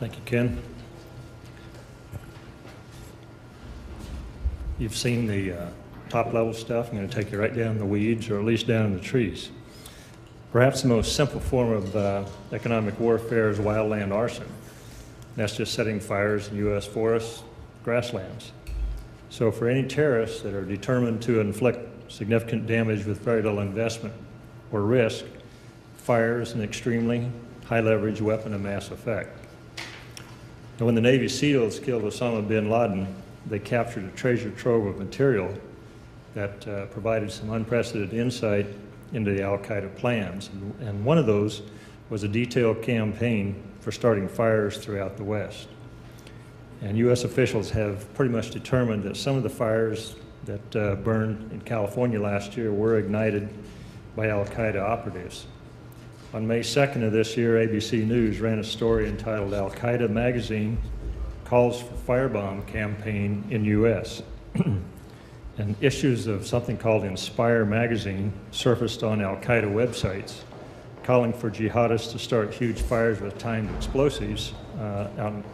Thank you, Ken. You've seen the top-level stuff. I'm going to take you right down the weeds, or at least down in the trees. Perhaps the most simple form of economic warfare is wildland arson. That's just setting fires in U.S. forests, grasslands. So for any terrorists that are determined to inflict significant damage with very little investment or risk, fire is an extremely high-leverage weapon of mass effect. And when the Navy SEALs killed Osama bin Laden, they captured a treasure trove of material that provided some unprecedented insight into the al-Qaeda plans. And one of those was a detailed campaign for starting fires throughout the West. And U.S. officials have pretty much determined that some of the fires that burned in California last year were ignited by al-Qaeda operatives. On May 2nd of this year, ABC News ran a story entitled "Al-Qaeda Magazine Calls for Firebomb Campaign in U.S." And issues of something called Inspire magazine surfaced on al-Qaeda websites, calling for jihadists to start huge fires with timed explosives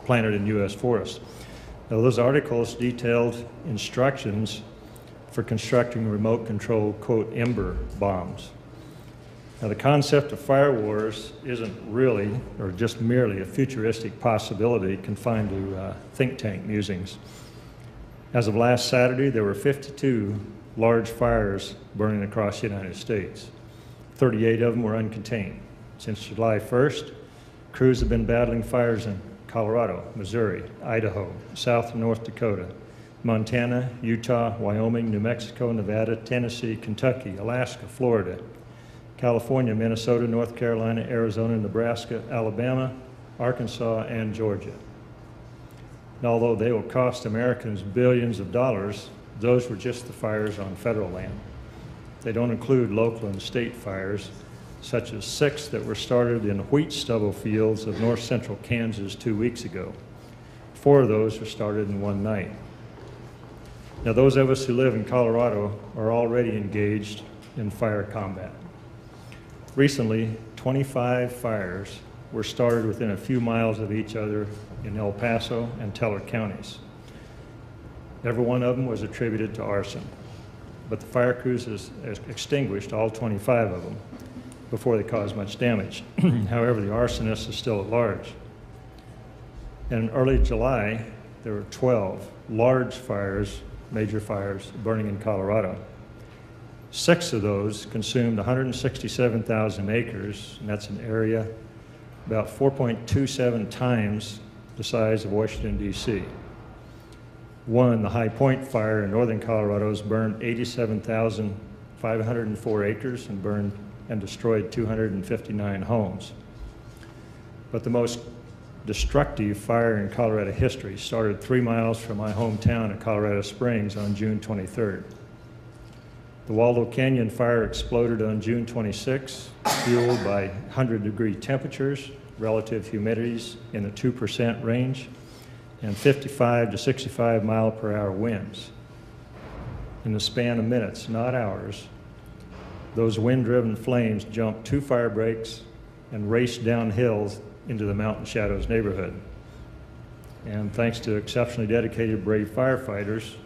planted in U.S. forests. Now, those articles detailed instructions for constructing remote-controlled, quote, ember bombs. Now, the concept of fire wars isn't really, or just merely, a futuristic possibility confined to think tank musings. As of last Saturday, there were 52 large fires burning across the United States. 38 of them were uncontained. Since July 1st, crews have been battling fires in Colorado, Missouri, Idaho, South and North Dakota, Montana, Utah, Wyoming, New Mexico, Nevada, Tennessee, Kentucky, Alaska, Florida, California, Minnesota, North Carolina, Arizona, Nebraska, Alabama, Arkansas, and Georgia. And although they will cost Americans billions of dollars, those were just the fires on federal land. They don't include local and state fires, such as 6 that were started in wheat stubble fields of north central Kansas 2 weeks ago. 4 of those were started in one night. Now, those of us who live in Colorado are already engaged in fire combat. Recently, 25 fires were started within a few miles of each other in El Paso and Teller counties. Every one of them was attributed to arson, but the fire crews has extinguished all 25 of them before they caused much damage. However, the arsonist is still at large. And in early July, there were 12 large fires, major fires, burning in Colorado. 6 of those consumed 167,000 acres, and that's an area about 4.27 times the size of Washington, D.C. One, the High Point fire in northern Colorado, has burned 87,504 acres and burned and destroyed 259 homes. But the most destructive fire in Colorado history started 3 miles from my hometown of Colorado Springs on June 23rd. The Waldo Canyon fire exploded on June 26, fueled by 100-degree temperatures, relative humidities in the 2% range, and 55 to 65 mile-per-hour winds. In the span of minutes, not hours, those wind-driven flames jumped 2 fire breaks and raced down hills into the Mountain Shadows neighborhood. And thanks to exceptionally dedicated, brave firefighters,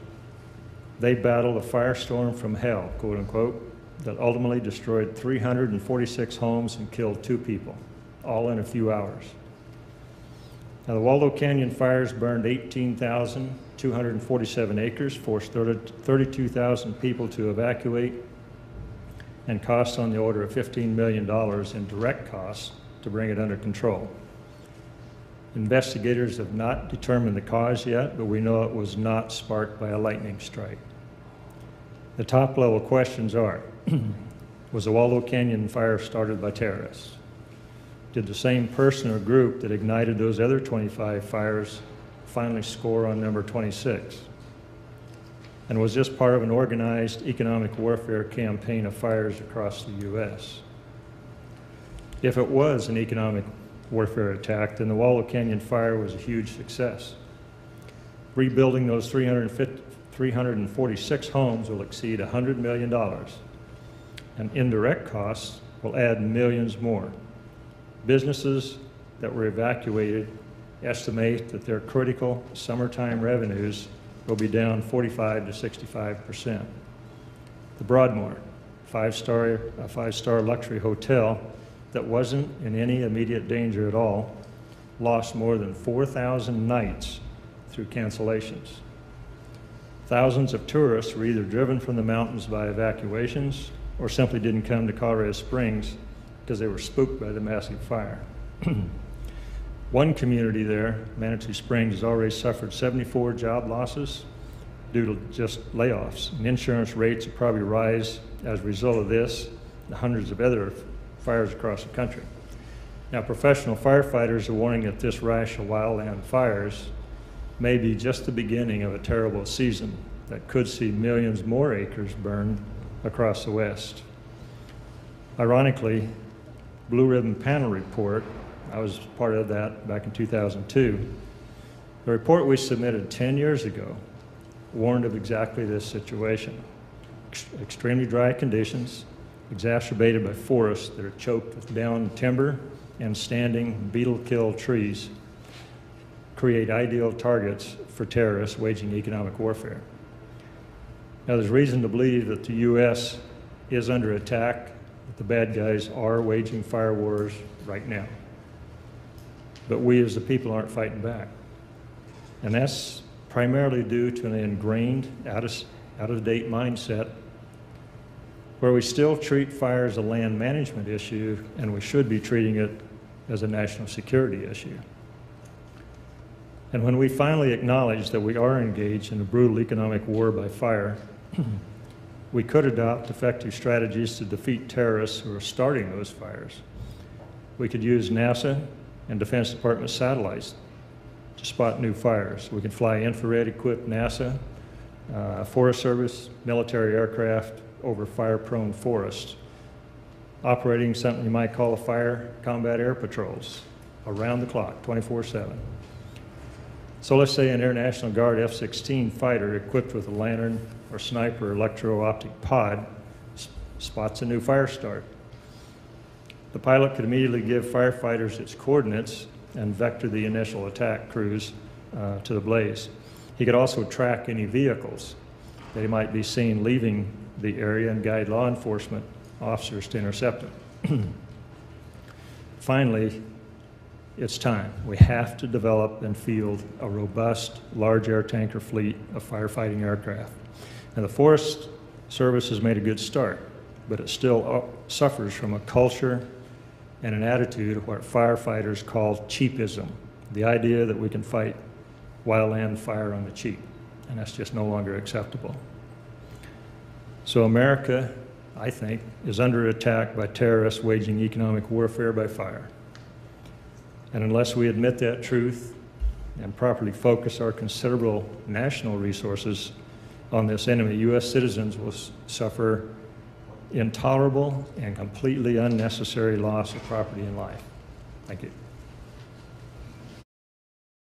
they battled a firestorm from hell, quote unquote, that ultimately destroyed 346 homes and killed 2 people, all in a few hours. Now, the Waldo Canyon fires burned 18,247 acres, forced 32,000 people to evacuate, and cost on the order of $15 million in direct costs to bring it under control. Investigators have not determined the cause yet, but we know it was not sparked by a lightning strike. The top-level questions are, was the Waldo Canyon fire started by terrorists? Did the same person or group that ignited those other 25 fires finally score on number 26? And was this part of an organized economic warfare campaign of fires across the U.S.? If it was an economic warfare attack, then the Waldo Canyon fire was a huge success. Rebuilding those 346 homes will exceed $100 million, and indirect costs will add millions more. Businesses that were evacuated estimate that their critical summertime revenues will be down 45 to 65%. The Broadmoor, a five-star luxury hotel that wasn't in any immediate danger at all, lost more than 4,000 nights through cancellations. Thousands of tourists were either driven from the mountains by evacuations or simply didn't come to Colorado Springs because they were spooked by the massive fire. One community there, Manitou Springs, has already suffered 74 job losses due to just layoffs. And insurance rates will probably rise as a result of this and hundreds of other fires across the country. Now, professional firefighters are warning that this rash of wildland fires may be just the beginning of a terrible season that could see millions more acres burned across the West. Ironically, Blue Ribbon Panel report, I was part of that back in 2002, the report we submitted 10 years ago warned of exactly this situation. Extremely dry conditions, exacerbated by forests that are choked with downed timber and standing beetle-killed trees, create ideal targets for terrorists waging economic warfare. Now, there's reason to believe that the U.S. is under attack, that the bad guys are waging fire wars right now. But we as the people aren't fighting back. And that's primarily due to an ingrained, out-of-date mindset where we still treat fire as a land management issue, and we should be treating it as a national security issue. And when we finally acknowledge that we are engaged in a brutal economic war by fire, we could adopt effective strategies to defeat terrorists who are starting those fires. We could use NASA and Defense Department satellites to spot new fires. We could fly infrared-equipped NASA, Forest Service, military aircraft over fire-prone forests, operating something you might call a fire combat air patrols around the clock, 24/7. So let's say an Air National Guard F-16 fighter equipped with a lantern or sniper electro-optic pod spots a new fire start. The pilot could immediately give firefighters its coordinates and vector the initial attack crews to the blaze. He could also track any vehicles that he might be seen leaving the area and guide law enforcement officers to intercept them. Finally, it's time. We have to develop and field a robust, large air tanker fleet of firefighting aircraft. And the Forest Service has made a good start, but it still suffers from a culture and an attitude of what firefighters call cheapism, the idea that we can fight wildland fire on the cheap, and that's just no longer acceptable. So America, I think, is under attack by terrorists waging economic warfare by fire. And unless we admit that truth and properly focus our considerable national resources on this enemy, U.S. citizens will suffer intolerable and completely unnecessary loss of property and life. Thank you.